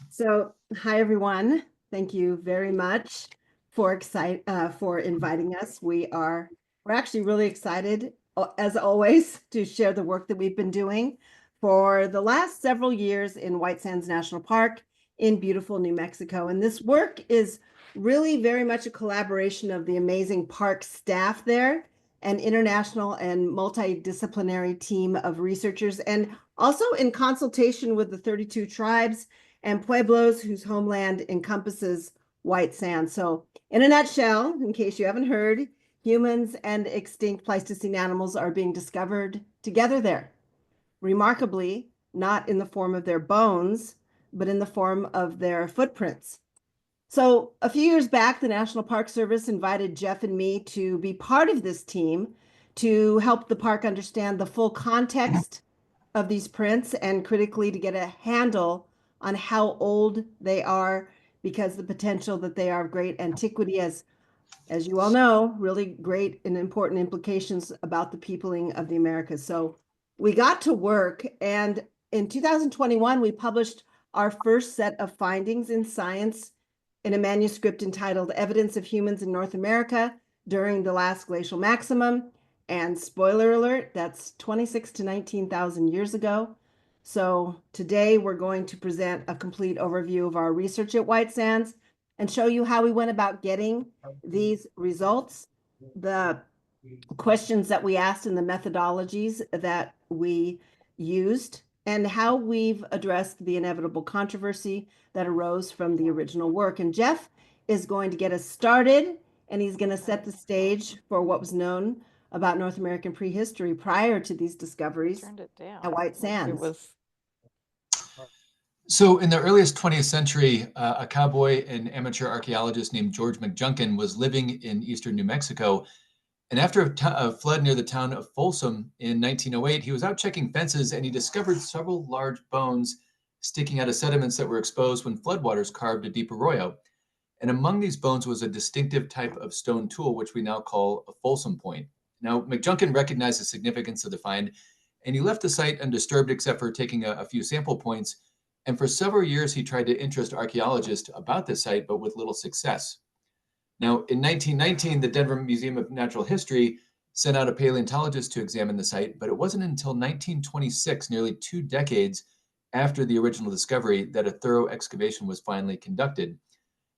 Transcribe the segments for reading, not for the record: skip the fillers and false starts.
So, hi everyone. Thank you very much for inviting us. We're actually really excited, as always, to share the work that we've been doing for the last several years in White Sands National Park in beautiful New Mexico. And this work is really very much a collaboration of the amazing park staff there, an international and multidisciplinary team of researchers, and also in consultation with the 32 tribes and pueblos whose homeland encompasses white sand. So, in a nutshell, in case you haven't heard, humans and extinct Pleistocene animals are being discovered together there. Remarkably, not in the form of their bones, but in the form of their footprints. So, a few years back, the National Park Service invited Jeff and me to be part of this team to help the park understand the full context of these prints and critically to get a handle on how old they are, because the potential that they are of great antiquity, as you all know, really great and important implications about the peopling of the Americas. So we got to work, and in 2021 we published our first set of findings in Science in a manuscript entitled Evidence of Humans in North America During the Last Glacial Maximum. And spoiler alert, that's 26 to 19,000 years ago. So today we're going to present a complete overview of our research at White Sands and show you how we went about getting these results, the questions that we asked and the methodologies that we used, and how we've addressed the inevitable controversy that arose from the original work. And Jeff is going to get us started, and he's going to set the stage for what was known about North American prehistory prior to these discoveries at White Sands. So in the earliest 20th century, a cowboy and amateur archaeologist named George McJunkin was living in eastern New Mexico. And after a flood near the town of Folsom in 1908, he was out checking fences and he discovered several large bones sticking out of sediments that were exposed when floodwaters carved a deep arroyo. And among these bones was a distinctive type of stone tool, which we now call a Folsom point. Now, McJunkin recognized the significance of the find, and he left the site undisturbed except for taking a few sample points. And for several years, he tried to interest archaeologists about the site, but with little success. Now, in 1919, the Denver Museum of Natural History sent out a paleontologist to examine the site, but it wasn't until 1926, nearly 2 decades after the original discovery, that a thorough excavation was finally conducted.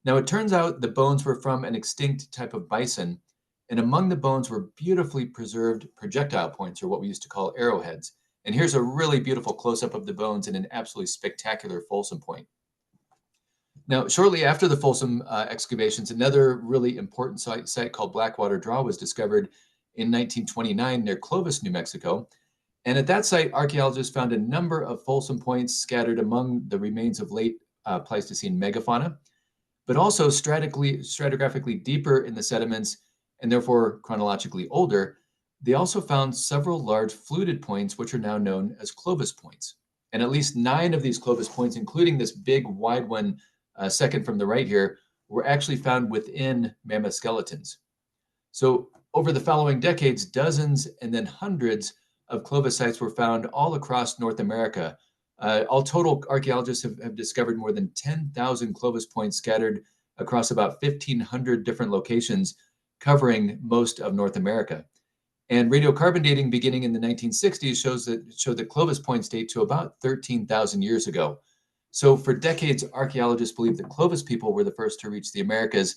Now, it turns out the bones were from an extinct type of bison, and among the bones were beautifully preserved projectile points, or what we used to call arrowheads. And here's a really beautiful close-up of the bones in an absolutely spectacular Folsom point. Now, shortly after the Folsom excavations, another really important site called Blackwater Draw was discovered in 1929 near Clovis, New Mexico. And at that site, archaeologists found a number of Folsom points scattered among the remains of late Pleistocene megafauna, but also stratigraphically deeper in the sediments and therefore chronologically older. They also found several large fluted points, which are now known as Clovis points. And at least 9 of these Clovis points, including this big wide one second from the right here, were actually found within mammoth skeletons. So over the following decades, dozens and then hundreds of Clovis sites were found all across North America. All total, archaeologists have discovered more than 10,000 Clovis points scattered across about 1,500 different locations, covering most of North America. And radiocarbon dating beginning in the 1960s showed that Clovis points date to about 13,000 years ago. So for decades, archaeologists believed that Clovis people were the first to reach the Americas,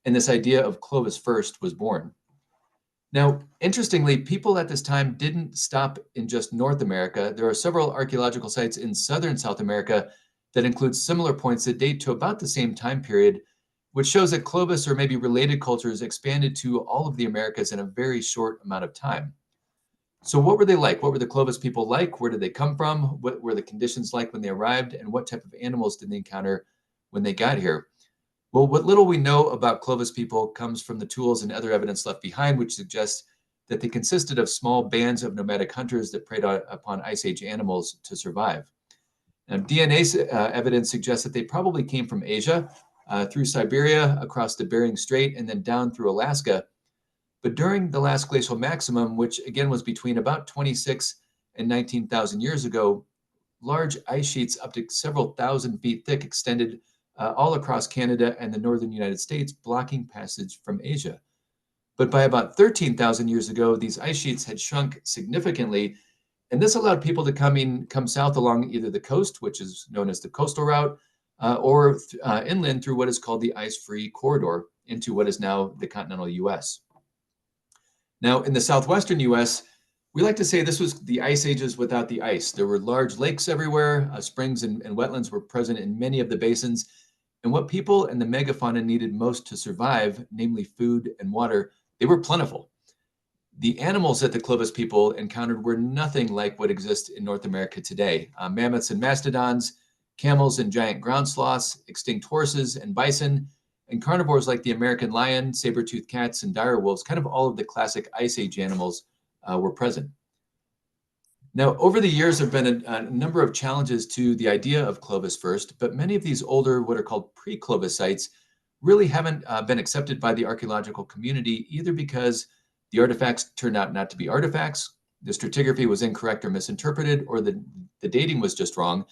and this idea of Clovis first was born. Now, interestingly, people at this time didn't stop in just North America. There are several archaeological sites in southern South America that include similar points that date to about the same time period, which shows that Clovis or maybe related cultures expanded to all of the Americas in a very short amount of time. So what were they like? What were the Clovis people like? Where did they come from? What were the conditions like when they arrived? And what type of animals did they encounter when they got here? Well, what little we know about Clovis people comes from the tools and other evidence left behind, which suggests that they consisted of small bands of nomadic hunters that preyed upon Ice Age animals to survive. Now, DNA evidence suggests that they probably came from Asia, through Siberia, across the Bering Strait, and then down through Alaska. But during the last glacial maximum, which again was between about 26 and 19,000 years ago, large ice sheets up to several thousand feet thick extended all across Canada and the northern United States, blocking passage from Asia. But by about 13,000 years ago, these ice sheets had shrunk significantly, and this allowed people to come south along either the coast, which is known as the coastal route, or inland through what is called the ice-free corridor into what is now the continental U.S. Now, in the southwestern U.S., we like to say this was the ice ages without the ice. There were large lakes everywhere, springs and wetlands were present in many of the basins, and what people and the megafauna needed most to survive, namely food and water, they were plentiful. The animals that the Clovis people encountered were nothing like what exists in North America today. Mammoths and mastodons, camels and giant ground sloths, extinct horses and bison, and carnivores like the American lion, saber-toothed cats, and dire wolves, kind of all of the classic Ice Age animals were present. Now, over the years, there have been a number of challenges to the idea of Clovis first, but many of these older, what are called pre-Clovis sites, really haven't been accepted by the archaeological community, either because the artifacts turned out not to be artifacts, the stratigraphy was incorrect or misinterpreted, or the dating was just wrong.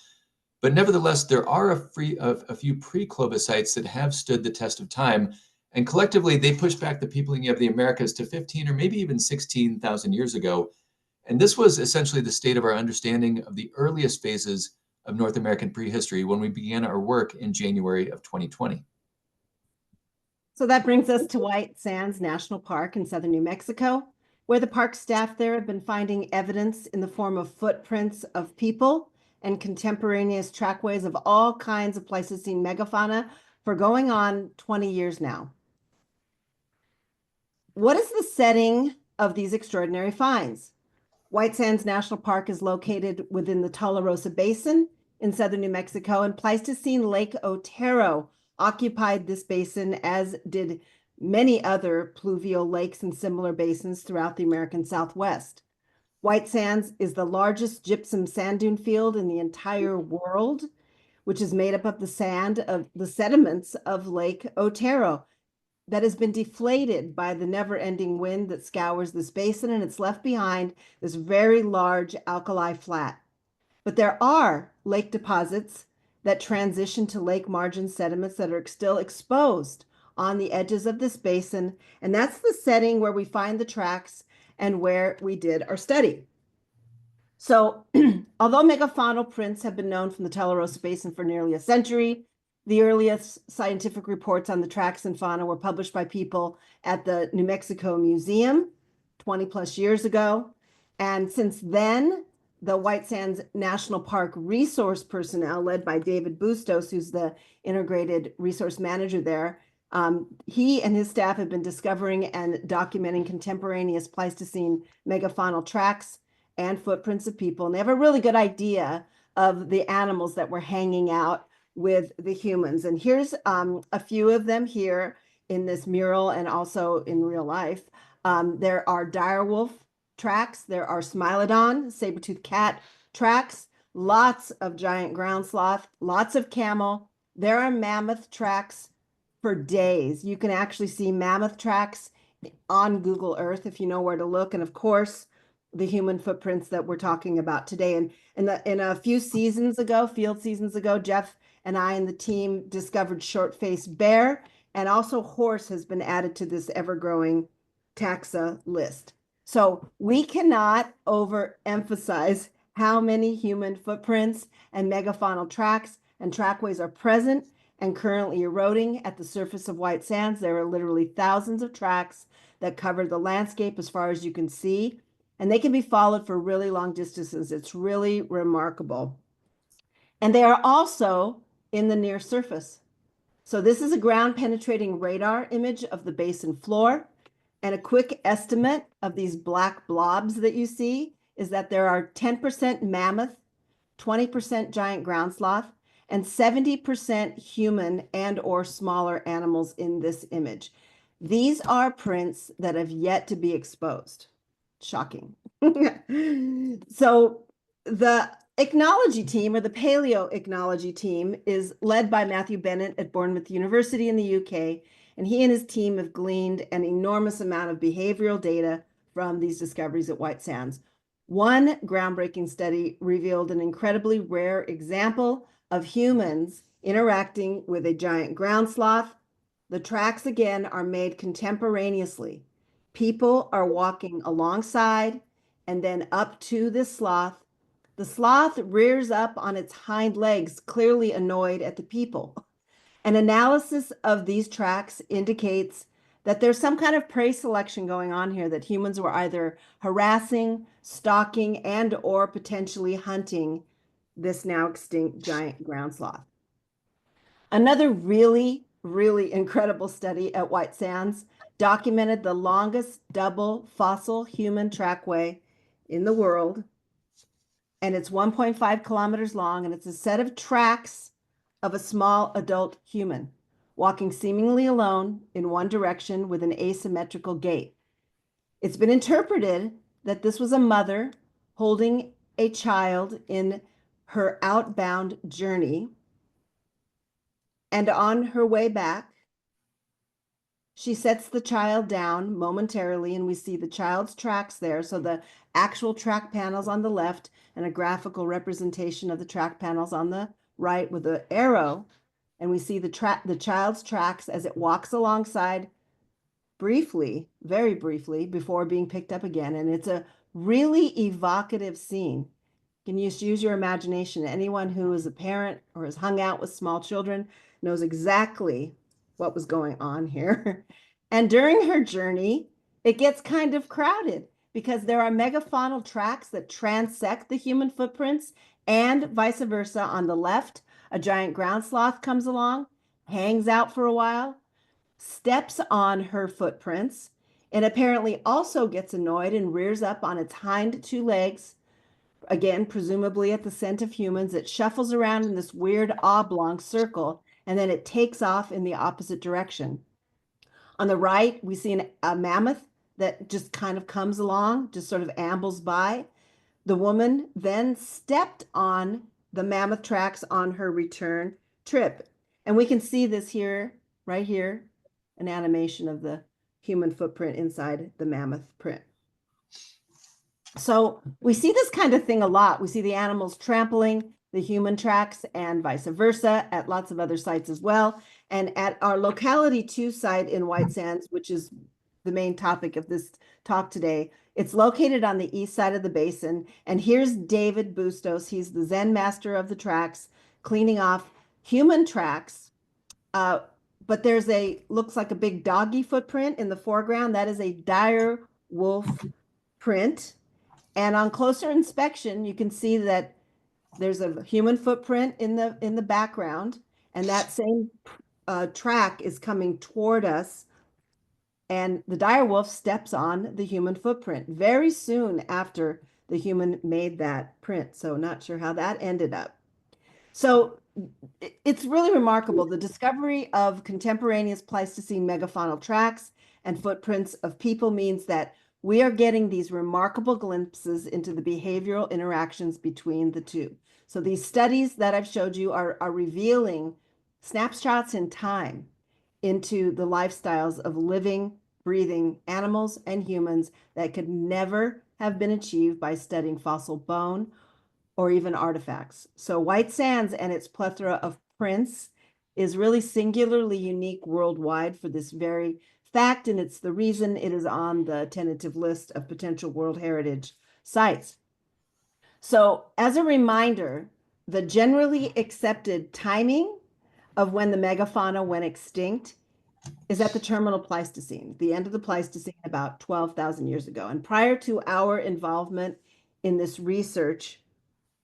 But nevertheless, there are a few pre-Clovis sites that have stood the test of time, and collectively they push back the peopling of the Americas to 15 or maybe even 16,000 years ago. And this was essentially the state of our understanding of the earliest phases of North American prehistory when we began our work in January of 2020. So that brings us to White Sands National Park in southern New Mexico, where the park staff there have been finding evidence in the form of footprints of people and contemporaneous trackways of all kinds of Pleistocene megafauna for going on 20 years now. What is the setting of these extraordinary finds? White Sands National Park is located within the Tularosa Basin in southern New Mexico, and Pleistocene Lake Otero occupied this basin, as did many other pluvial lakes and similar basins throughout the American Southwest. White Sands is the largest gypsum sand dune field in the entire world, which is made up of the sand of the sediments of Lake Otero that has been deflated by the never-ending wind that scours this basin, and it's left behind this very large alkali flat. But there are lake deposits that transition to lake margin sediments that are still exposed on the edges of this basin, and that's the setting where we find the tracks and where we did our study. So although megafaunal prints have been known from the Tularosa Basin for nearly a century, the earliest scientific reports on the tracks and fauna were published by people at the New Mexico Museum 20 plus years ago. And since then, the White Sands National Park resource personnel, led by David Bustos, who's the integrated resource manager there, he and his staff have been discovering and documenting contemporaneous Pleistocene megafaunal tracks and footprints of people. And they have a really good idea of the animals that were hanging out with the humans. And here's a few of them here in this mural and also in real life. There are direwolf tracks, there are smilodon, saber-toothed cat tracks, lots of giant ground sloth, lots of camel. There are mammoth tracks for days. You can actually see mammoth tracks on Google Earth if you know where to look. And of course, the human footprints that we're talking about today. And in a few seasons ago, field seasons ago, Jeff and I and the team discovered short-faced bear, and also horse has been added to this ever-growing taxa list. So we cannot overemphasize how many human footprints and megafaunal tracks and trackways are present and currently eroding at the surface of White Sands. There are literally thousands of tracks that cover the landscape as far as you can see, and they can be followed for really long distances. It's really remarkable. And they are also in the near surface. So this is a ground penetrating radar image of the basin floor. And a quick estimate of these black blobs that you see is that there are 10% mammoth, 20% giant ground sloth, and 70% human and or smaller animals in this image. These are prints that have yet to be exposed. Shocking. So the ichnology team, or the paleoichnology team, is led by Matthew Bennett at Bournemouth University in the UK, and he and his team have gleaned an enormous amount of behavioral data from these discoveries at White Sands. One groundbreaking study revealed an incredibly rare example of humans interacting with a giant ground sloth. The tracks again are made contemporaneously. People are walking alongside and then up to this sloth. The sloth rears up on its hind legs, clearly annoyed at the people. An analysis of these tracks indicates that there's some kind of prey selection going on here, that humans were either harassing, stalking, and or potentially hunting this now extinct giant ground sloth. Another really incredible study at White Sands documented the longest double fossil human trackway in the world. And it's 1.5 kilometers long, and it's a set of tracks of a small adult human walking seemingly alone in one direction with an asymmetrical gait. It's been interpreted that this was a mother holding a child in her outbound journey. And on her way back, she sets the child down momentarily, and we see the child's tracks there. So the actual track panels on the left and a graphical representation of the track panels on the right with the arrow. And we see the child's tracks as it walks alongside briefly, very briefly, before being picked up again. And it's a really evocative scene. You can use your imagination. Anyone who is a parent or has hung out with small children knows exactly what was going on here. And during her journey, it gets kind of crowded because there are megafaunal tracks that transect the human footprints and vice versa. On the left, a giant ground sloth comes along, hangs out for a while, steps on her footprints, and apparently also gets annoyed and rears up on its hind two legs, again, presumably at the scent of humans. It shuffles around in this weird oblong circle, and then it takes off in the opposite direction. On the right, we see a mammoth that just kind of comes along, just sort of ambles by. The woman then stepped on the mammoth tracks on her return trip. And we can see this here, right here, an animation of the human footprint inside the mammoth print. So we see this kind of thing a lot. We see the animals trampling the human tracks and vice versa at lots of other sites as well. And at our locality 2 site in White Sands, which is the main topic of this talk today, it's located on the east side of the basin. And here's David Bustos. He's the Zen master of the tracks, cleaning off human tracks. But there's looks like a big doggy footprint in the foreground. That is a dire wolf print. And on closer inspection, you can see that there's a human footprint in the background, and that same track is coming toward us. And the dire wolf steps on the human footprint very soon after the human made that print. So not sure how that ended up. So it's really remarkable. The discovery of contemporaneous Pleistocene megafaunal tracks and footprints of people means that we are getting these remarkable glimpses into the behavioral interactions between the two. So these studies that I've showed you are revealing snapshots in time into the lifestyles of living, breathing animals and humans that could never have been achieved by studying fossil bone or even artifacts. So White Sands and its plethora of prints is really singularly unique worldwide for this very fact, and it's the reason it is on the tentative list of potential World Heritage sites. So as a reminder, the generally accepted timing of when the megafauna went extinct is at the terminal Pleistocene, the end of the Pleistocene, about 12,000 years ago. And prior to our involvement in this research,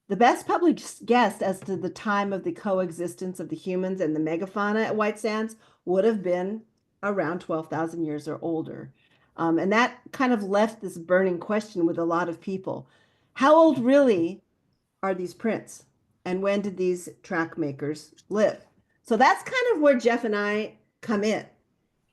the best public guess as to the time of the coexistence of the humans and the megafauna at White Sands would have been around 12,000 years or older. And that kind of left this burning question with a lot of people. How old really are these prints? And when did these track makers live? So that's kind of where Jeff and I come in.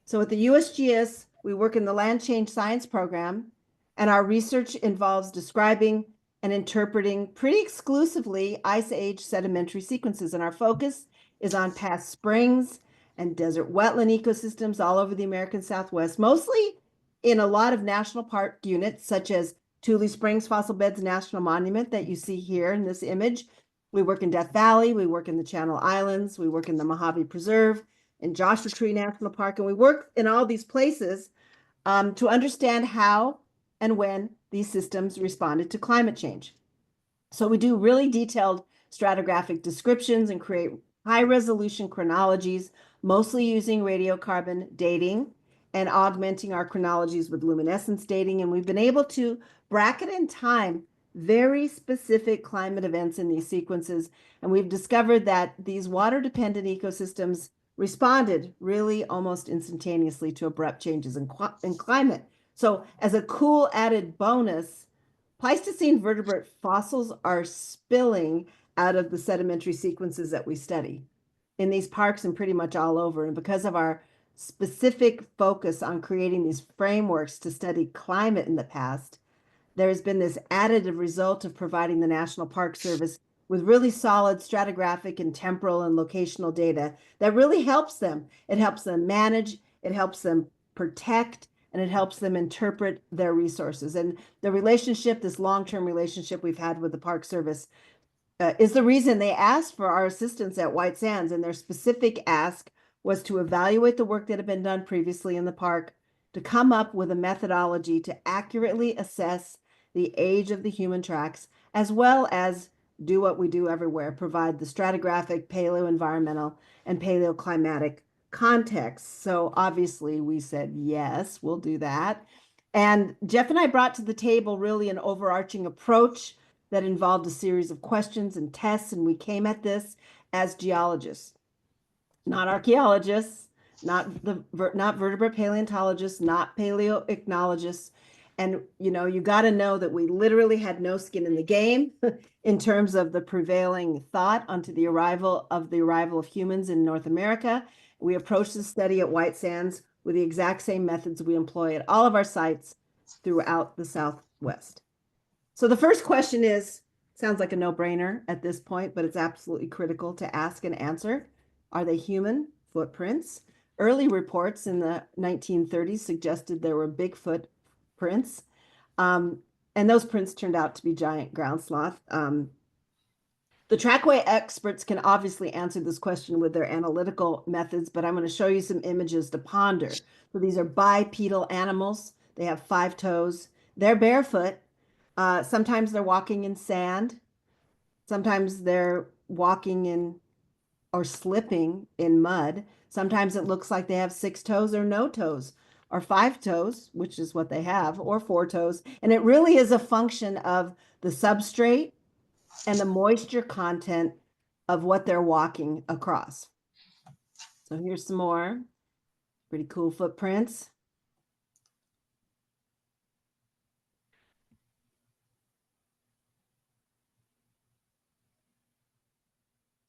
So at the USGS, we work in the Land Change Science program, and our research involves describing and interpreting pretty exclusively Ice Age sedimentary sequences. And our focus is on past springs and desert wetland ecosystems all over the American Southwest, mostly in a lot of national park units, such as Tule Springs Fossil Beds National Monument that you see here in this image. We work in Death Valley, we work in the Channel Islands, we work in the Mojave Preserve, in Joshua Tree National Park, and we work in all these places to understand how and when these systems responded to climate change. So we do really detailed stratigraphic descriptions and create high resolution chronologies, mostly using radiocarbon dating and augmenting our chronologies with luminescence dating. And we've been able to bracket in time very specific climate events in these sequences. And we've discovered that these water-dependent ecosystems responded really almost instantaneously to abrupt changes in climate. So as a cool added bonus, Pleistocene vertebrate fossils are spilling out of the sedimentary sequences that we study in these parks and pretty much all over. And because of our specific focus on creating these frameworks to study climate in the past, there has been this additive result of providing the National Park Service with really solid stratigraphic and temporal and locational data that really helps them. It helps them manage, it helps them protect, and it helps them interpret their resources. And the relationship, this long-term relationship we've had with the Park Service, is the reason they asked for our assistance at White Sands. And their specific ask was to evaluate the work that had been done previously in the park, to come up with a methodology to accurately assess the age of the human tracks, as well as do what we do everywhere, provide the stratigraphic, paleoenvironmental, and paleoclimatic context. So obviously we said, yes, we'll do that. And Jeff and I brought to the table really an overarching approach that involved a series of questions and tests, and we came at this as geologists, not archaeologists, not vertebrate paleontologists, not paleoichnologists. And you got to know that we literally had no skin in the game in terms of the prevailing thought onto the arrival of humans in North America. We approached the study at White Sands with the exact same methods we employ at all of our sites throughout the Southwest. So the first question sounds like a no-brainer at this point, but it's absolutely critical to ask and answer. Are they human footprints? Early reports in the 1930s suggested there were Bigfoot prints, and those prints turned out to be giant ground sloth. The trackway experts can obviously answer this question with their analytical methods, but I'm going to show you some images to ponder. So these are bipedal animals. They have 5 toes. They're barefoot. Sometimes they're walking in sand. Sometimes they're walking in or slipping in mud. Sometimes it looks like they have 6 toes or no toes, or 5 toes, which is what they have, or 4 toes. And it really is a function of the substrate and the moisture content of what they're walking across. So here's some more pretty cool footprints.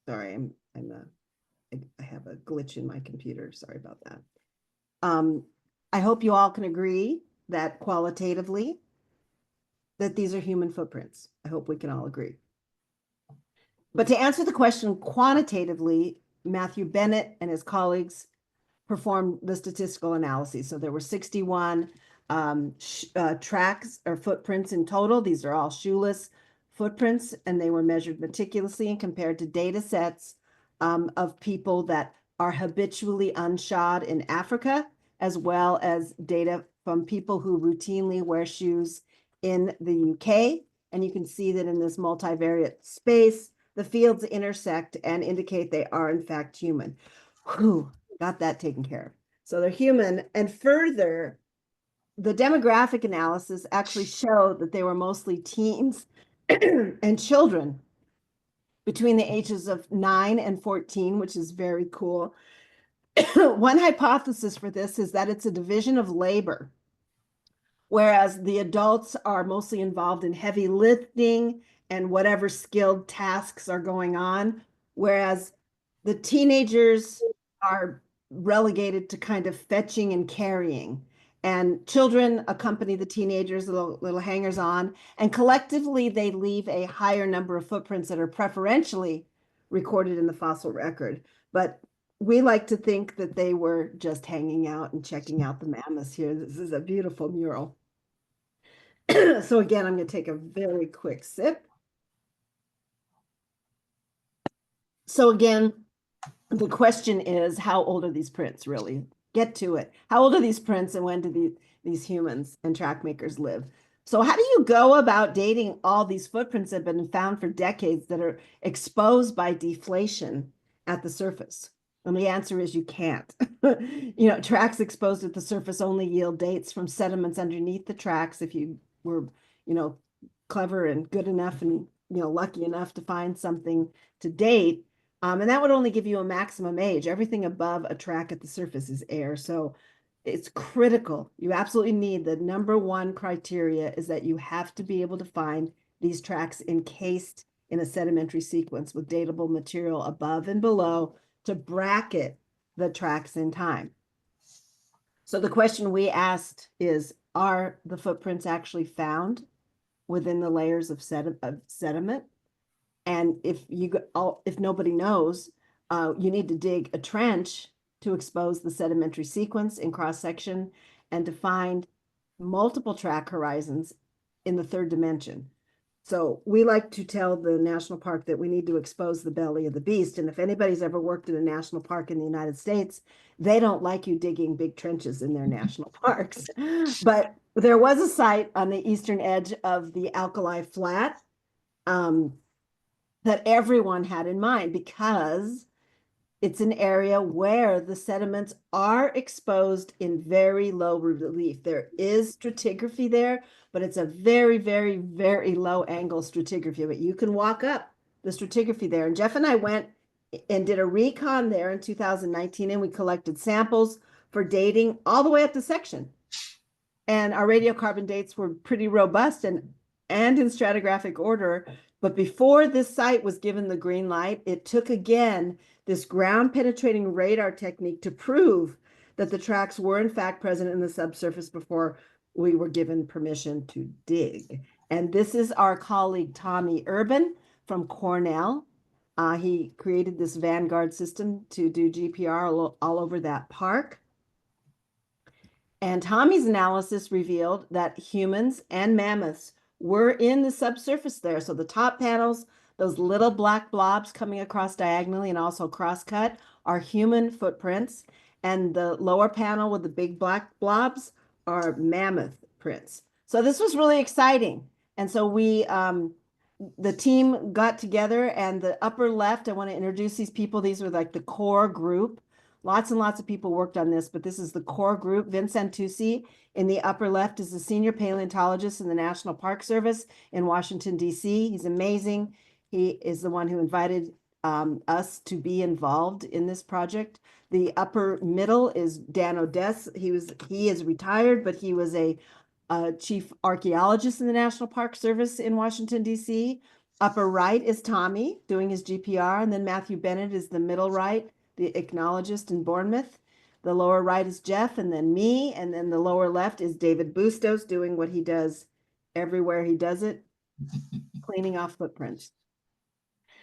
Sorry, I have a glitch in my computer. Sorry about that. I hope you all can agree that qualitatively that these are human footprints. I hope we can all agree. But to answer the question quantitatively, Matthew Bennett and his colleagues performed the statistical analysis. So there were 61 tracks or footprints in total. These are all shoeless footprints, and they were measured meticulously and compared to data sets of people that are habitually unshod in Africa, as well as data from people who routinely wear shoes in the UK. And you can see that in this multivariate space, the fields intersect and indicate they are in fact human. Whew, got that taken care of. So they're human. And further, the demographic analysis actually showed that they were mostly teens and children between the ages of 9 and 14, which is very cool. One hypothesis for this is that it's a division of labor, whereas the adults are mostly involved in heavy lifting and whatever skilled tasks are going on, whereas the teenagers are relegated to kind of fetching and carrying. And children accompany the teenagers, little hangers on, and collectively they leave a higher number of footprints that are preferentially recorded in the fossil record. But we like to think that they were just hanging out and checking out the mammoths here. This is a beautiful mural. So again, I'm going to take a very quick sip. So again, the question is, how old are these prints really? Get to it. How old are these prints and when do these humans and track makers live? So how do you go about dating all these footprints that have been found for decades that are exposed by deflation at the surface? And the answer is you can't. Tracks exposed at the surface only yield dates from sediments underneath the tracks if you were, clever and good enough and, lucky enough to find something to date. And that would only give you a maximum age. Everything above a track at the surface is air. So it's critical. You absolutely need the number one criteria is that you have to be able to find these tracks encased in a sedimentary sequence with datable material above and below to bracket the tracks in time. So the question we asked is, are the footprints actually found within the layers of sediment? And if nobody knows, you need to dig a trench to expose the sedimentary sequence in cross section and to find multiple track horizons in the third dimension. So we like to tell the national park that we need to expose the belly of the beast. And if anybody's ever worked in a national park in the United States, they don't like you digging big trenches in their national parks. But there was a site on the eastern edge of the Alkali Flat that everyone had in mind because it's an area where the sediments are exposed in very low relief. There is stratigraphy there, but it's a very, very, very low angle stratigraphy. But you can walk up the stratigraphy there. And Jeff and I went and did a recon there in 2019, and we collected samples for dating all the way up the section. And our radiocarbon dates were pretty robust and in stratigraphic order. But before this site was given the green light, it took again this ground penetrating radar technique to prove that the tracks were in fact present in the subsurface before we were given permission to dig. And this is our colleague Tommy Urban from Cornell. He created this Vanguard system to do GPR all over that park. And Tommy's analysis revealed that humans and mammoths were in the subsurface there. So the top panels, those little black blobs coming across diagonally and also cross-cut are human footprints. And the lower panel with the big black blobs are mammoth prints. So this was really exciting. And so the team got together, and the upper left, I want to introduce these people. These were like the core group. Lots and lots of people worked on this, but this is the core group. Vince Santucci in the upper left is the senior paleontologist in the National Park Service in Washington, D.C. He's amazing. He is the one who invited us to be involved in this project. The upper middle is Dan Odess. He is retired, but he was a chief archaeologist in the National Park Service in Washington, D.C. Upper right is Tommy doing his GPR, and then Matthew Bennett is the middle right, the ichnologist in Bournemouth. The lower right is Jeff, and then me, and then the lower left is David Bustos doing what he does everywhere he does it, cleaning off footprints.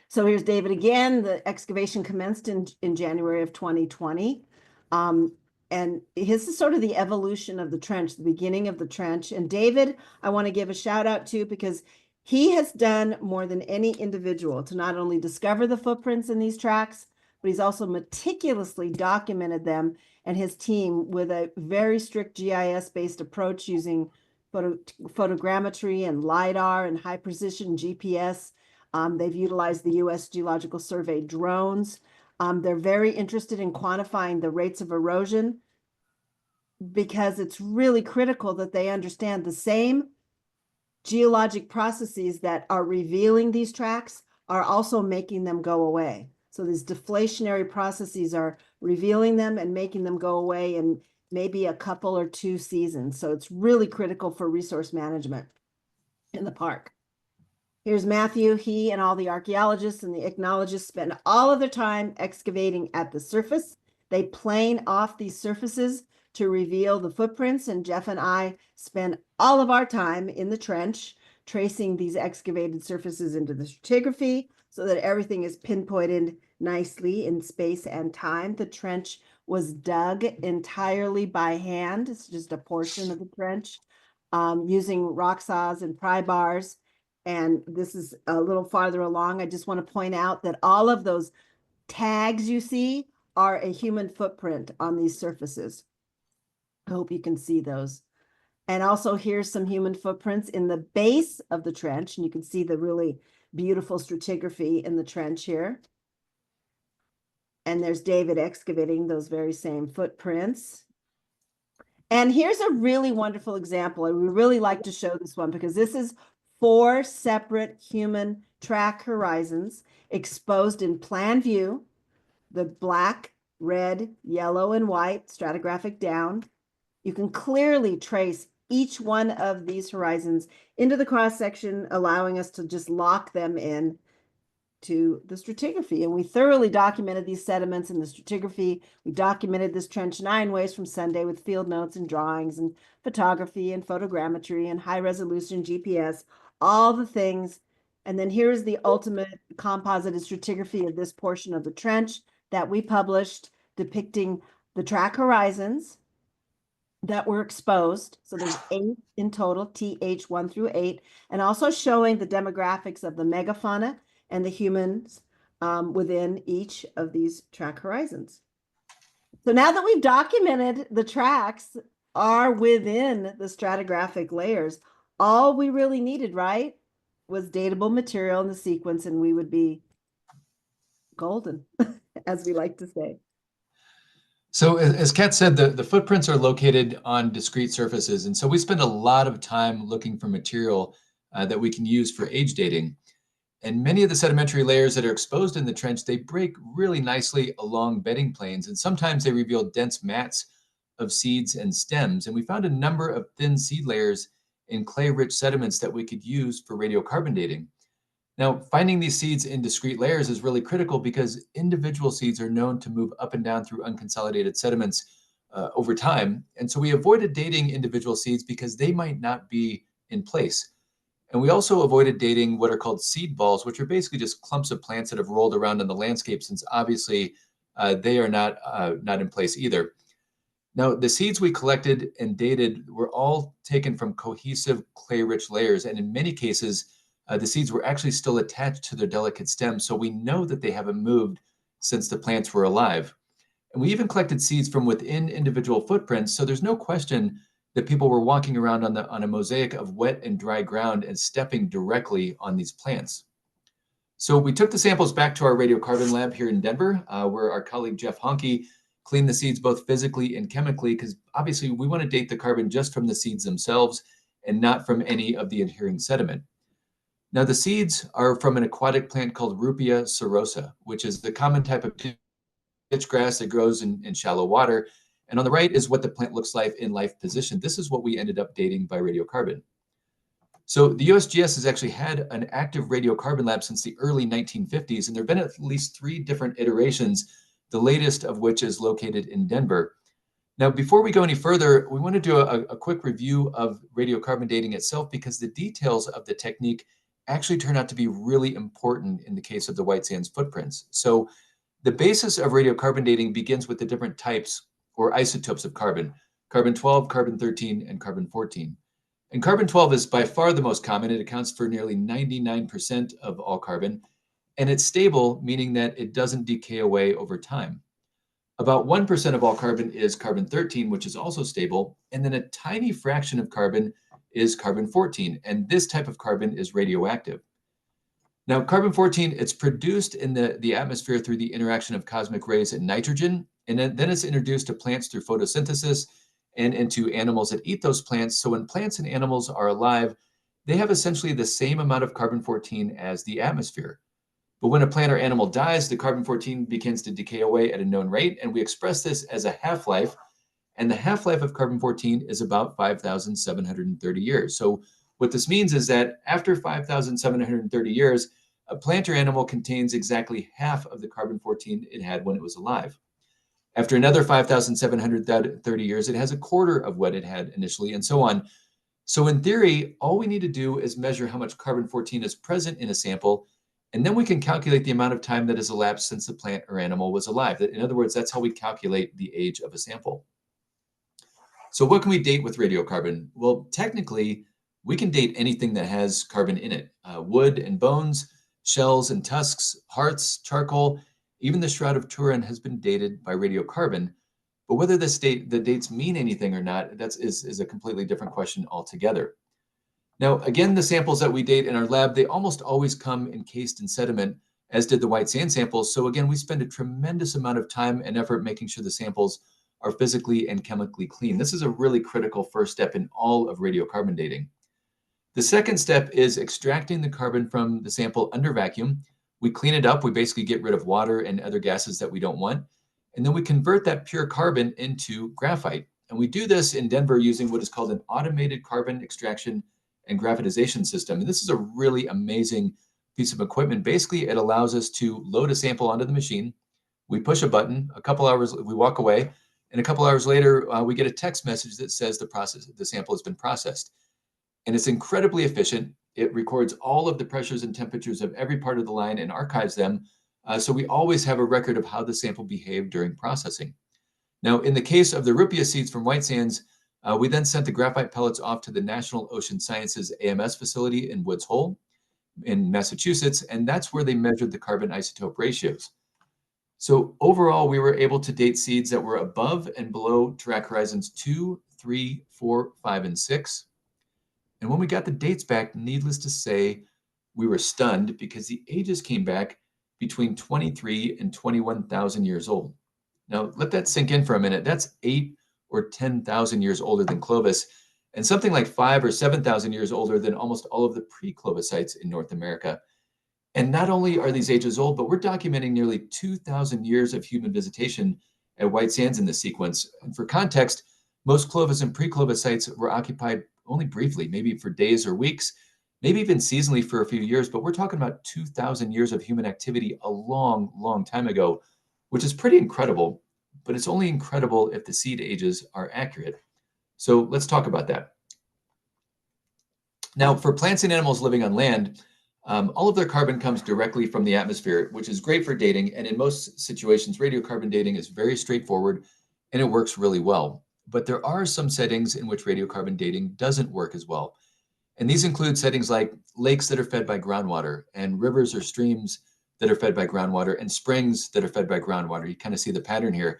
So here's David again. The excavation commenced in January of 2020. And his is sort of the evolution of the trench, the beginning of the trench. And David, I want to give a shout out to because he has done more than any individual to not only discover the footprints in these tracks, but he's also meticulously documented them, and his team with a very strict GIS-based approach using photogrammetry and LiDAR and high precision GPS. They've utilized the U.S. Geological Survey drones. They're very interested in quantifying the rates of erosion because it's really critical that they understand the same geologic processes that are revealing these tracks are also making them go away. So these deflationary processes are revealing them and making them go away in maybe a couple or 2 seasons. So it's really critical for resource management in the park. Here's Matthew. He and all the archaeologists and the ichnologists spend all of their time excavating at the surface. They plane off these surfaces to reveal the footprints, and Jeff and I spend all of our time in the trench tracing these excavated surfaces into the stratigraphy so that everything is pinpointed nicely in space and time. The trench was dug entirely by hand. It's just a portion of the trench. using rock saws and pry bars. And this is a little farther along. I just want to point out that all of those tags you see are a human footprint on these surfaces. I hope you can see those. And also here's some human footprints in the base of the trench. And you can see the really beautiful stratigraphy in the trench here. And there's David excavating those very same footprints. And here's a really wonderful example. I would really like to show this one because this is 4 separate human track horizons exposed in plan view, the black, red, yellow, and white stratigraphic down. You can clearly trace each one of these horizons into the cross section, allowing us to just lock them in to the stratigraphy. And we thoroughly documented these sediments in the stratigraphy. We documented this trench 9 ways from Sunday with field notes and drawings and photography and photogrammetry and high resolution GPS, all the things. And then here's the ultimate composited stratigraphy of this portion of the trench that we published, depicting the track horizons that were exposed. So there's 8 in total, TH 1 through 8, and also showing the demographics of the megafauna and the humans within each of these track horizons. So now that we've documented the tracks are within the stratigraphic layers, all we really needed, right, was datable material in the sequence, and we would be golden, as we like to say. So as Kat said, the footprints are located on discrete surfaces. And so we spend a lot of time looking for material that we can use for age dating. And many of the sedimentary layers that are exposed in the trench, they break really nicely along bedding planes. And sometimes they reveal dense mats of seeds and stems. And we found a number of thin seed layers in clay-rich sediments that we could use for radiocarbon dating. Now, finding these seeds in discrete layers is really critical because individual seeds are known to move up and down through unconsolidated sediments over time. And so we avoided dating individual seeds because they might not be in place. And we also avoided dating what are called seed balls, which are basically just clumps of plants that have rolled around in the landscape, since obviously they are not in place either. Now, the seeds we collected and dated were all taken from cohesive clay-rich layers, and in many cases, the seeds were actually still attached to their delicate stems, so we know that they haven't moved since the plants were alive. And we even collected seeds from within individual footprints, so there's no question that people were walking around on a mosaic of wet and dry ground and stepping directly on these plants. So we took the samples back to our radiocarbon lab here in Denver, where our colleague Jeff Honke cleaned the seeds both physically and chemically, because obviously we want to date the carbon just from the seeds themselves and not from any of the adhering sediment. Now, the seeds are from an aquatic plant called Rupia serosa, which is the common type of ditch grass that grows in shallow water. And on the right is what the plant looks like in life position. This is what we ended up dating by radiocarbon. So the USGS has actually had an active radiocarbon lab since the early 1950s, and there have been at least 3 different iterations, the latest of which is located in Denver. Now, before we go any further, we want to do a quick review of radiocarbon dating itself, because the details of the technique actually turn out to be really important in the case of the white sands footprints. So the basis of radiocarbon dating begins with the different types or isotopes of carbon: carbon-12, carbon-13, and carbon-14. And carbon-12 is by far the most common. It accounts for nearly 99% of all carbon, and it's stable, meaning that it doesn't decay away over time. About 1% of all carbon is carbon-13, which is also stable, and then a tiny fraction of carbon is carbon-14, and this type of carbon is radioactive. Now, carbon-14, it's produced in the atmosphere through the interaction of cosmic rays and nitrogen, and then it's introduced to plants through photosynthesis and into animals that eat those plants. So when plants and animals are alive, they have essentially the same amount of carbon-14 as the atmosphere. But when a plant or animal dies, the carbon-14 begins to decay away at a known rate, and we express this as a half-life, and the half-life of carbon-14 is about 5,730 years. So what this means is that after 5,730 years, a plant or animal contains exactly half of the carbon-14 it had when it was alive. After another 5,730 years, it has a quarter of what it had initially, and so on. So in theory, all we need to do is measure how much carbon-14 is present in a sample, and then we can calculate the amount of time that has elapsed since the plant or animal was alive. In other words, that's how we calculate the age of a sample. So what can we date with radiocarbon? Well, technically, we can date anything that has carbon in it. Wood and bones, shells and tusks, hearts, charcoal, even the Shroud of Turin has been dated by radiocarbon. But whether the dates mean anything or not, is a completely different question altogether. Now, again, the samples that we date in our lab, they almost always come encased in sediment, as did the white sand samples. So again, we spend a tremendous amount of time and effort making sure the samples are physically and chemically clean. This is a really critical first step in all of radiocarbon dating. The second step is extracting the carbon from the sample under vacuum. We clean it up. We basically get rid of water and other gases that we don't want. And then we convert that pure carbon into graphite. And we do this in Denver using what is called an automated carbon extraction and graphitization system. And this is a really amazing piece of equipment. Basically, it allows us to load a sample onto the machine. We push a button, a couple hours, we walk away, and a couple hours later, we get a text message that says the sample has been processed. And it's incredibly efficient. It records all of the pressures and temperatures of every part of the line and archives them. So we always have a record of how the sample behaved during processing. Now, in the case of the rupia seeds from white sands, we then sent the graphite pellets off to the National Ocean Sciences AMS facility in Woods Hole in Massachusetts, and that's where they measured the carbon isotope ratios. So overall, we were able to date seeds that were above and below track horizons 2, 3, 4, 5, and 6. And when we got the dates back, needless to say, we were stunned because the ages came back between 23 and 21,000 years old. Now, let that sink in for a minute. That's 8 or 10,000 years older than Clovis, and something like 5 or 7,000 years older than almost all of the pre-Clovis sites in North America. And not only are these ages old, but we're documenting nearly 2,000 years of human visitation at White Sands in this sequence. And for context, most Clovis and pre-Clovis sites were occupied only briefly, maybe for days or weeks, maybe even seasonally for a few years, but we're talking about 2,000 years of human activity a long, long time ago, which is pretty incredible, but it's only incredible if the seed ages are accurate. So let's talk about that. Now, for plants and animals living on land, all of their carbon comes directly from the atmosphere, which is great for dating. And in most situations, radiocarbon dating is very straightforward and it works really well. But there are some settings in which radiocarbon dating doesn't work as well. And these include settings like lakes that are fed by groundwater and rivers or streams that are fed by groundwater and springs that are fed by groundwater. You kind of see the pattern here.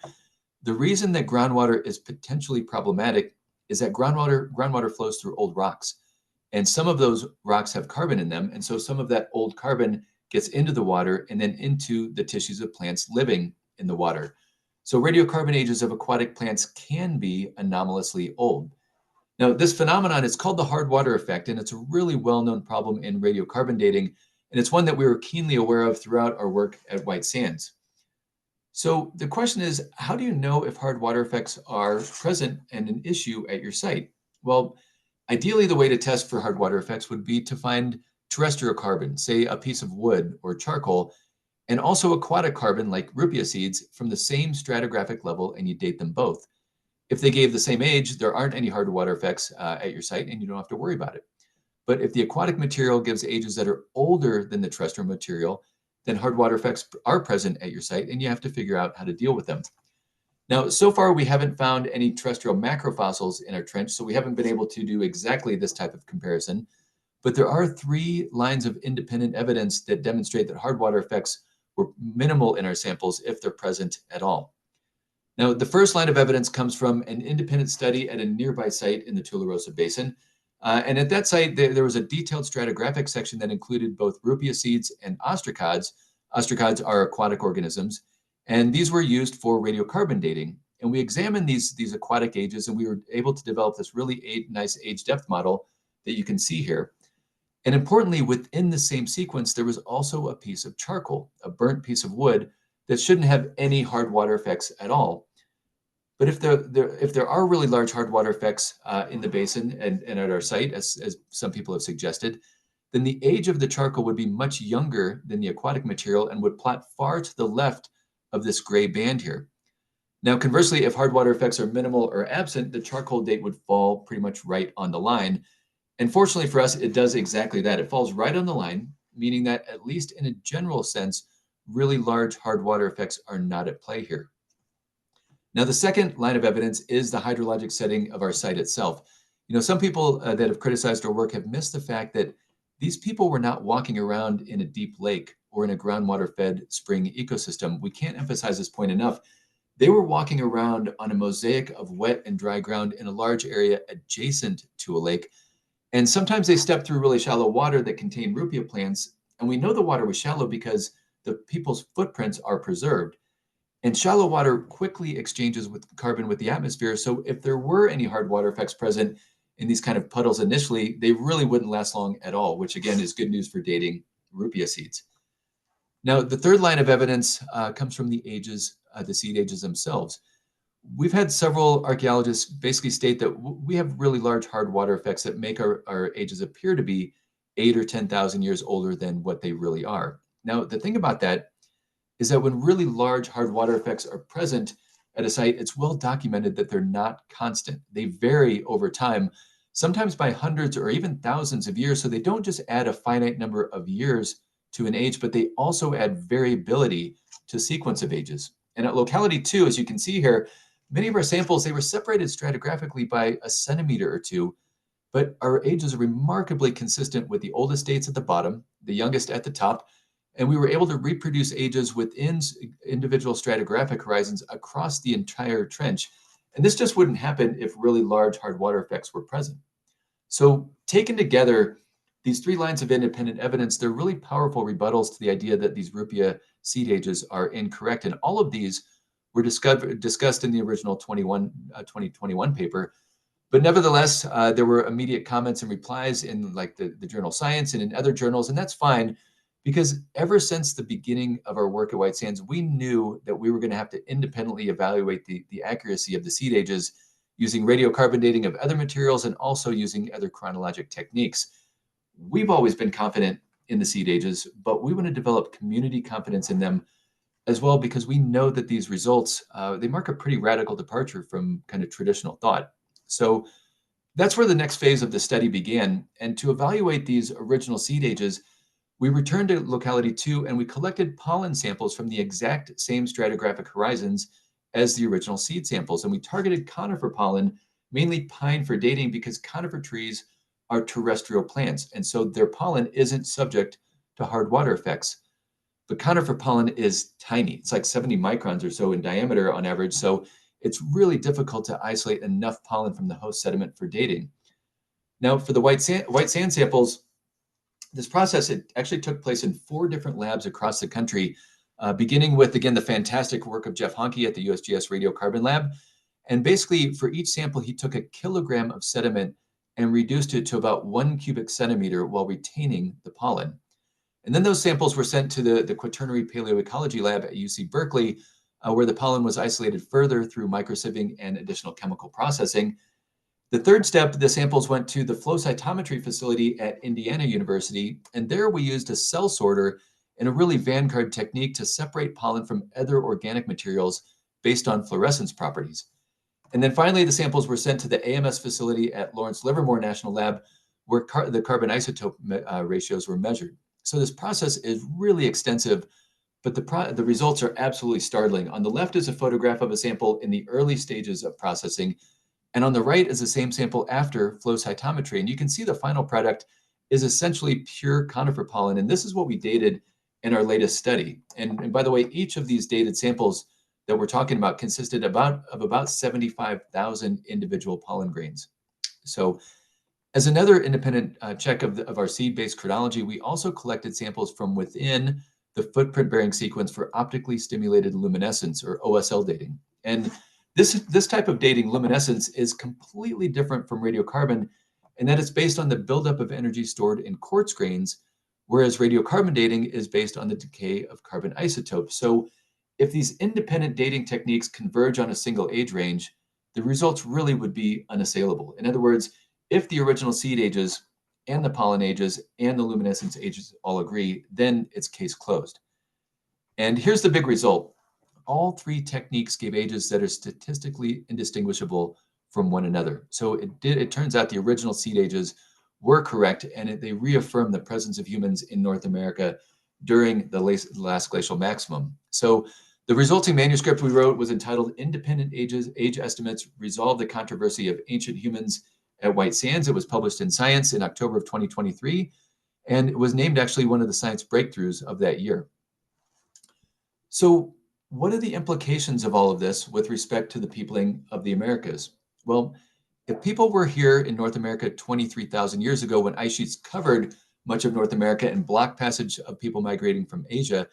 The reason that groundwater is potentially problematic is that groundwater flows through old rocks. And some of those rocks have carbon in them. And so some of that old carbon gets into the water and then into the tissues of plants living in the water. So radiocarbon ages of aquatic plants can be anomalously old. Now, this phenomenon is called the hard water effect, and it's a really well-known problem in radiocarbon dating. And it's one that we were keenly aware of throughout our work at White Sands. So the question is, how do you know if hard water effects are present and an issue at your site? Well, ideally, the way to test for hard water effects would be to find terrestrial carbon, say a piece of wood or charcoal, and also aquatic carbon like rupia seeds from the same stratigraphic level, and you date them both. If they gave the same age, there aren't any hard water effects at your site, and you don't have to worry about it. But if the aquatic material gives ages that are older than the terrestrial material, then hard water effects are present at your site, and you have to figure out how to deal with them. Now, so far, we haven't found any terrestrial macrofossils in our trench, so we haven't been able to do exactly this type of comparison. But there are 3 lines of independent evidence that demonstrate that hard water effects were minimal in our samples if they're present at all. Now, the first line of evidence comes from an independent study at a nearby site in the Tularosa Basin. And at that site, there was a detailed stratigraphic section that included both rupia seeds and ostracods. Ostracods are aquatic organisms. And these were used for radiocarbon dating. And we examined these aquatic ages, and we were able to develop this really nice age depth model that you can see here. And importantly, within the same sequence, there was also a piece of charcoal, a burnt piece of wood that shouldn't have any hard water effects at all. But if there are really large hard water effects in the basin and at our site, as some people have suggested, then the age of the charcoal would be much younger than the aquatic material and would plot far to the left of this gray band here. Now, conversely, if hard water effects are minimal or absent, the charcoal date would fall pretty much right on the line. And fortunately for us, it does exactly that. It falls right on the line, meaning that at least in a general sense, really large hard water effects are not at play here. Now, the second line of evidence is the hydrologic setting of our site itself. Some people that have criticized our work have missed the fact that these people were not walking around in a deep lake or in a groundwater-fed spring ecosystem. We can't emphasize this point enough. They were walking around on a mosaic of wet and dry ground in a large area adjacent to a lake. And sometimes they stepped through really shallow water that contained rupia plants. And we know the water was shallow because the people's footprints are preserved. And shallow water quickly exchanges with carbon with the atmosphere. So if there were any hard water effects present in these kind of puddles initially, they really wouldn't last long at all, which again is good news for dating rupia seeds. Now, the third line of evidence comes from the ages, the seed ages themselves. We've had several archaeologists basically state that we have really large hard water effects that make our ages appear to be 8 or 10,000 years older than what they really are. Now, the thing about that is that when really large hard water effects are present at a site, it's well documented that they're not constant. They vary over time, sometimes by hundreds or even thousands of years. So they don't just add a finite number of years to an age, but they also add variability to sequence of ages. And at locality 2, as you can see here, many of our samples, they were separated stratigraphically by a centimeter or two, but our ages are remarkably consistent with the oldest dates at the bottom, the youngest at the top, and we were able to reproduce ages within individual stratigraphic horizons across the entire trench. And this just wouldn't happen if really large hard water effects were present. So taken together, these three lines of independent evidence, they're really powerful rebuttals to the idea that these rupia seed ages are incorrect. And all of these were discussed in the original 2021 paper. But nevertheless, there were immediate comments and replies in like the journal Science and in other journals, and that's fine. Because ever since the beginning of our work at White Sands, we knew that we were going to have to independently evaluate the accuracy of the seed ages using radiocarbon dating of other materials and also using other chronologic techniques. We've always been confident in the seed ages, but we want to develop community confidence in them as well, because we know that these results, they mark a pretty radical departure from kind of traditional thought. So that's where the next phase of the study began. And to evaluate these original seed ages, we returned to locality 2 and we collected pollen samples from the exact same stratigraphic horizons as the original seed samples. And we targeted conifer pollen, mainly pine, for dating because conifer trees are terrestrial plants. And so their pollen isn't subject to hard water effects. But conifer pollen is tiny. It's like 70 microns or so in diameter on average. So it's really difficult to isolate enough pollen from the host sediment for dating. Now, for the white sand samples, this process, it actually took place in 4 different labs across the country, beginning with, again, the fantastic work of Jeff Honke at the USGS Radiocarbon Lab. And basically, for each sample, he took a kilogram of sediment and reduced it to about 1 cubic centimeter while retaining the pollen. And then those samples were sent to the Quaternary Paleoecology Lab at UC Berkeley, where the pollen was isolated further through microsieving and additional chemical processing. The third step, the samples went to the flow cytometry facility at Indiana University, and there we used a cell sorter and a really vanguard technique to separate pollen from other organic materials based on fluorescence properties. And then finally, the samples were sent to the AMS facility at Lawrence Livermore National Lab, where the carbon isotope ratios were measured. So this process is really extensive, but the results are absolutely startling. On the left is a photograph of a sample in the early stages of processing, and on the right is the same sample after flow cytometry. And you can see the final product is essentially pure conifer pollen. And this is what we dated in our latest study. And by the way, each of these dated samples that we're talking about consisted of about 75,000 individual pollen grains. So as another independent check of our seed-based chronology, we also collected samples from within the footprint-bearing sequence for optically stimulated luminescence, or OSL dating. And this type of dating, luminescence, is completely different from radiocarbon in that it's based on the buildup of energy stored in quartz grains, whereas radiocarbon dating is based on the decay of carbon isotopes. So if these independent dating techniques converge on a single age range, the results really would be unassailable. In other words, if the original seed ages and the pollen ages and the luminescence ages all agree, then it's case closed. And here's the big result. All 3 techniques gave ages that are statistically indistinguishable from one another. So it turns out the original seed ages were correct, and they reaffirmed the presence of humans in North America during the last glacial maximum. So The resulting manuscript we wrote was entitled Independent Age Estimates Resolve the Controversy of Ancient Humans at White Sands. It was published in Science in October of 2023, and it was named actually one of the science breakthroughs of that year. So what are the implications of all of this with respect to the peopling of the Americas? Well, if people were here in North America 23,000 years ago when ice sheets covered much of North America and blocked passage of people migrating from Asia,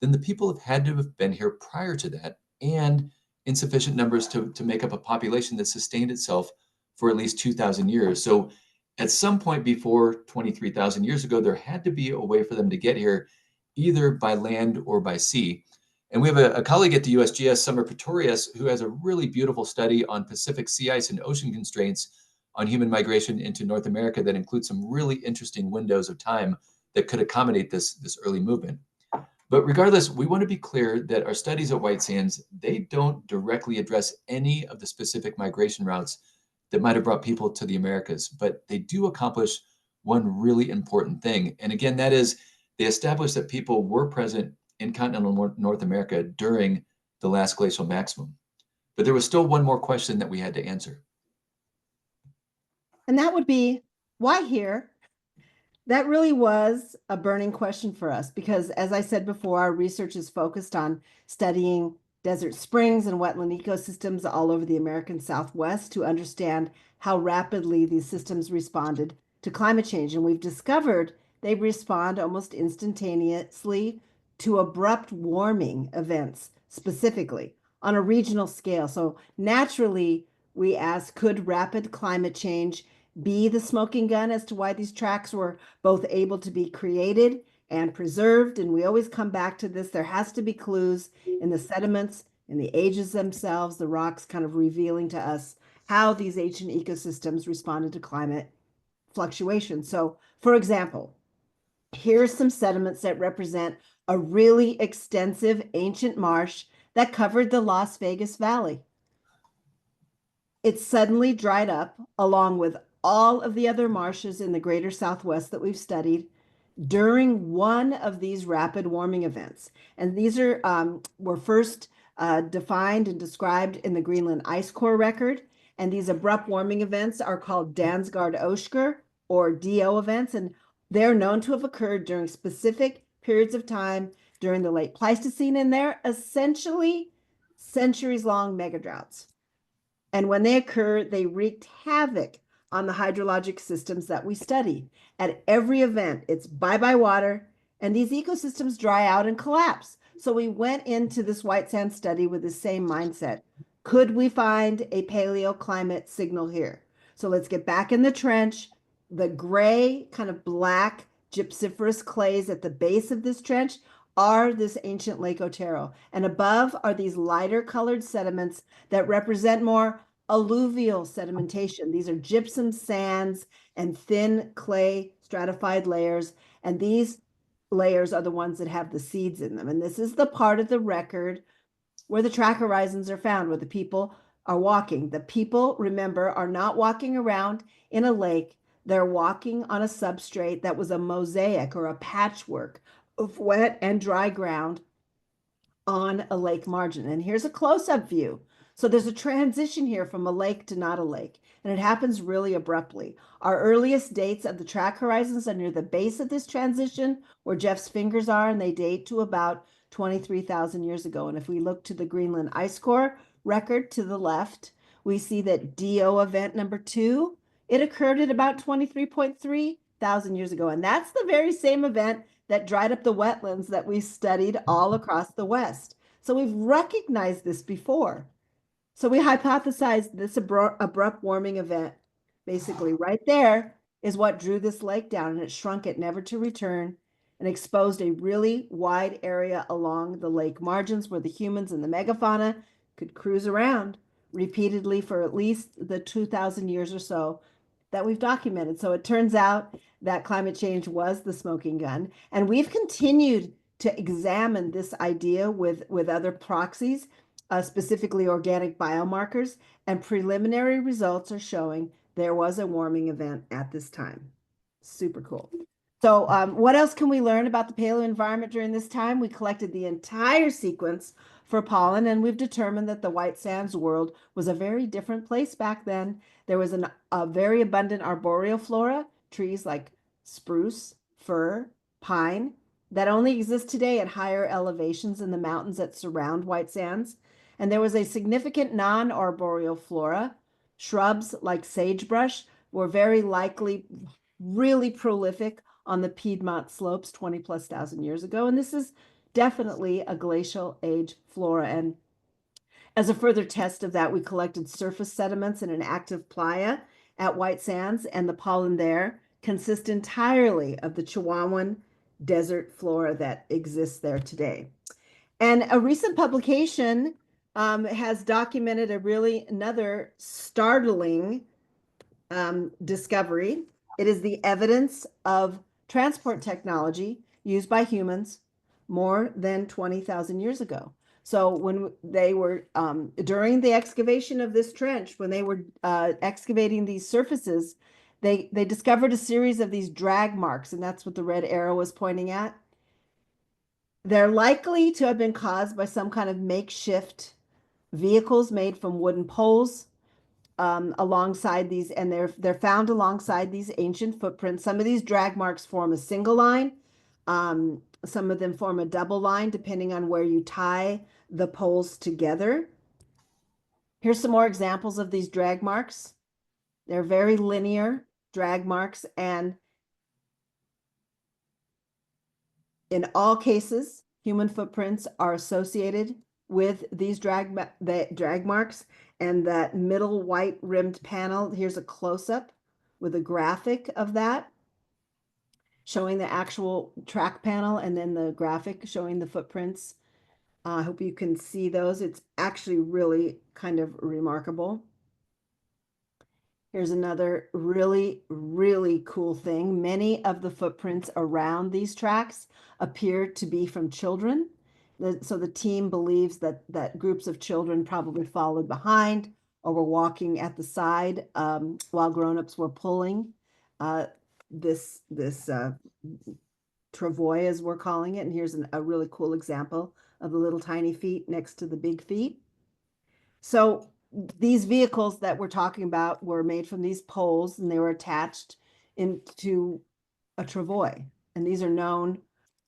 then the people have had to have been here prior to that and in sufficient numbers to make up a population that sustained itself for at least 2,000 years. So at some point before 23,000 years ago, there had to be a way for them to get here either by land or by sea. And we have a colleague at the USGS, Summer Pretorius, who has a really beautiful study on Pacific sea ice and ocean constraints on human migration into North America that includes some really interesting windows of time that could accommodate this early movement. But regardless, we want to be clear that our studies at White Sands, they don't directly address any of the specific migration routes that might have brought people to the Americas, but they do accomplish one really important thing. And again, that is they establish that people were present in continental North America during the last glacial maximum. But there was still one more question that we had to answer. And that would be, why here? That really was a burning question for us because, as I said before, our research is focused on studying desert springs and wetland ecosystems all over the American Southwest to understand how rapidly these systems responded to climate change. And we've discovered they respond almost instantaneously to abrupt warming events, specifically on a regional scale. So naturally, we ask, could rapid climate change be the smoking gun as to why these tracks were both able to be created and preserved? And we always come back to this. There has to be clues in the sediments, in the ages themselves, the rocks kind of revealing to us how these ancient ecosystems responded to climate fluctuation. So, for example, here's some sediments that represent a really extensive ancient marsh that covered the Las Vegas Valley. It suddenly dried up along with all of the other marshes in the greater Southwest that we've studied during one of these rapid warming events. And these were first defined and described in the Greenland Ice Core record. And these abrupt warming events are called Dansgaard-Oeschger or DO events. And they're known to have occurred during specific periods of time during the late Pleistocene. And they're essentially centuries-long megadroughts. And when they occur, they wreaked havoc on the hydrologic systems that we study. At every event, it's bye-bye water, and these ecosystems dry out and collapse. So we went into this white sand study with the same mindset. Could we find a paleoclimate signal here? So let's get back in the trench. The gray, kind of black gypsiferous clays at the base of this trench are this ancient Lake Otero. And above are these lighter colored sediments that represent more alluvial sedimentation. These are gypsum sands and thin clay stratified layers. And these layers are the ones that have the seeds in them. And this is the part of the record where the track horizons are found, where the people are walking. The people, remember, are not walking around in a lake. They're walking on a substrate that was a mosaic or a patchwork of wet and dry ground on a lake margin. And here's a close-up view. So there's a transition here from a lake to not a lake, and it happens really abruptly. Our earliest dates of the track horizons are near the base of this transition, where Jeff's fingers are, and they date to about 23,000 years ago. And if we look to the Greenland Ice Core record to the left, we see that DO event number 2, it occurred at about 23.3 thousand years ago. And that's the very same event that dried up the wetlands that we studied all across the West. So we've recognized this before. So we hypothesized this abrupt warming event, basically right there, is what drew this lake down, and it shrunk it never to return and exposed a really wide area along the lake margins where the humans and the megafauna could cruise around repeatedly for at least the 2,000 years or so that we've documented. So it turns out that climate change was the smoking gun, and we've continued to examine this idea with other proxies, specifically organic biomarkers, and preliminary results are showing there was a warming event at this time. Super cool. So what else can we learn about the paleo environment during this time? We collected the entire sequence for pollen, and we've determined that the White Sands world was a very different place back then. There was a very abundant arboreal flora, trees like spruce, fir, pine, that only exist today at higher elevations in the mountains that surround White Sands. And there was a significant non-arboreal flora. Shrubs like sagebrush were very likely really prolific on the Piedmont slopes 20 plus thousand years ago. And this is definitely a glacial age flora. And as a further test of that, we collected surface sediments in an active playa at White Sands, and the pollen there consists entirely of the Chihuahuan desert flora that exists there today. And a recent publication has documented another startling discovery. It is the evidence of transport technology used by humans more than 20,000 years ago. So when they were, during the excavation of this trench, when they were excavating these surfaces, they discovered a series of these drag marks, and that's what the red arrow was pointing at. They're likely to have been caused by some kind of makeshift vehicles made from wooden poles alongside these, and they're found alongside these ancient footprints. Some of these drag marks form a single line. Some of them form a double line, depending on where you tie the poles together. Here's some more examples of these drag marks. They're very linear drag marks, and in all cases, human footprints are associated with these drag marks. And that middle white rimmed panel, here's a close-up with a graphic of that, showing the actual track panel, and then the graphic showing the footprints. I hope you can see those. It's actually really kind of remarkable. Here's another really, really cool thing. Many of the footprints around these tracks appear to be from children. So the team believes that groups of children probably followed behind or were walking at the side while grown-ups were pulling this travois, as we're calling it. And here's a really cool example of the little tiny feet next to the big feet. So these vehicles that we're talking about were made from these poles, and they were attached into a travois. And these are known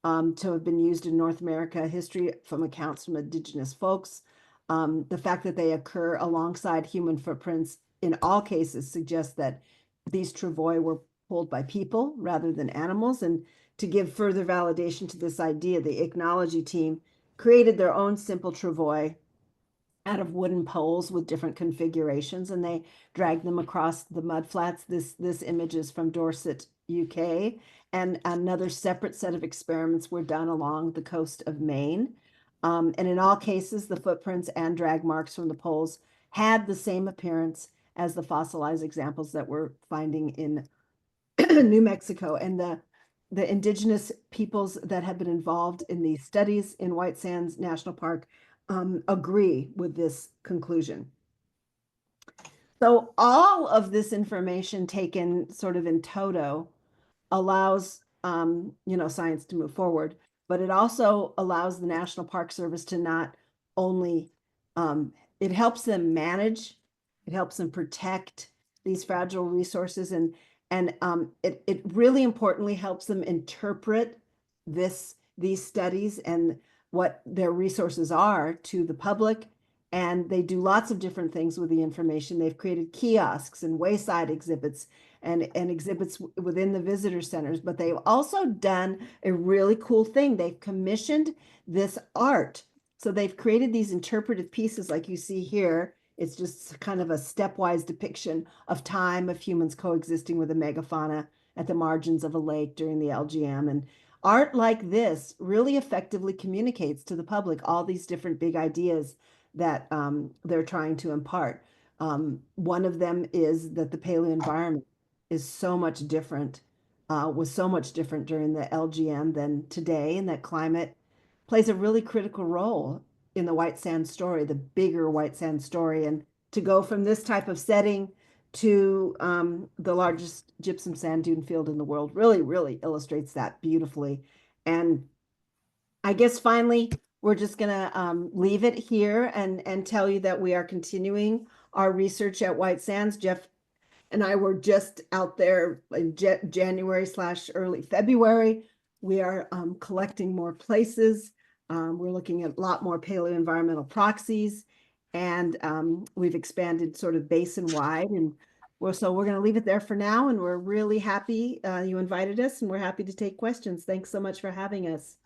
to have been used in North America history from accounts from indigenous folks. The fact that they occur alongside human footprints in all cases suggests that these travois were pulled by people rather than animals. And to give further validation to this idea, the ichnology team created their own simple travois out of wooden poles with different configurations, and they dragged them across the mudflats. This image is from Dorset, UK, and another separate set of experiments were done along the coast of Maine. And in all cases, the footprints and drag marks from the poles had the same appearance as the fossilized examples that we're finding in New Mexico. And the indigenous peoples that have been involved in these studies in White Sands National Park agree with this conclusion. So all of this information taken sort of in toto allows science to move forward, but it also allows the National Park Service to not only it helps them manage, it helps them protect these fragile resources, and it really importantly helps them interpret these studies and what their resources are to the public. And they do lots of different things with the information. They've created kiosks and wayside exhibits and exhibits within the visitor centers, but they've also done a really cool thing. They've commissioned this art. So they've created these interpretive pieces like you see here. It's just kind of a stepwise depiction of time of humans coexisting with a megafauna at the margins of a lake during the LGM. And art like this really effectively communicates to the public all these different big ideas that they're trying to impart. One of them is that the paleo environment is so much different, was so much different during the LGM than today, and that climate plays a really critical role in the White Sand story, the bigger White Sand story. And to go from this type of setting to the largest gypsum sand dune field in the world really, really illustrates that beautifully. And I guess finally, we're just gonna leave it here and tell you that we are continuing our research at White Sands. Jeff and I were just out there in January / early February. We are collecting more places. We're looking at a lot more paleoenvironmental proxies, and we've expanded sort of basin wide. And we're going to leave it there for now. And we're really happy you invited us, and we're happy to take questions. Thanks so much for having us.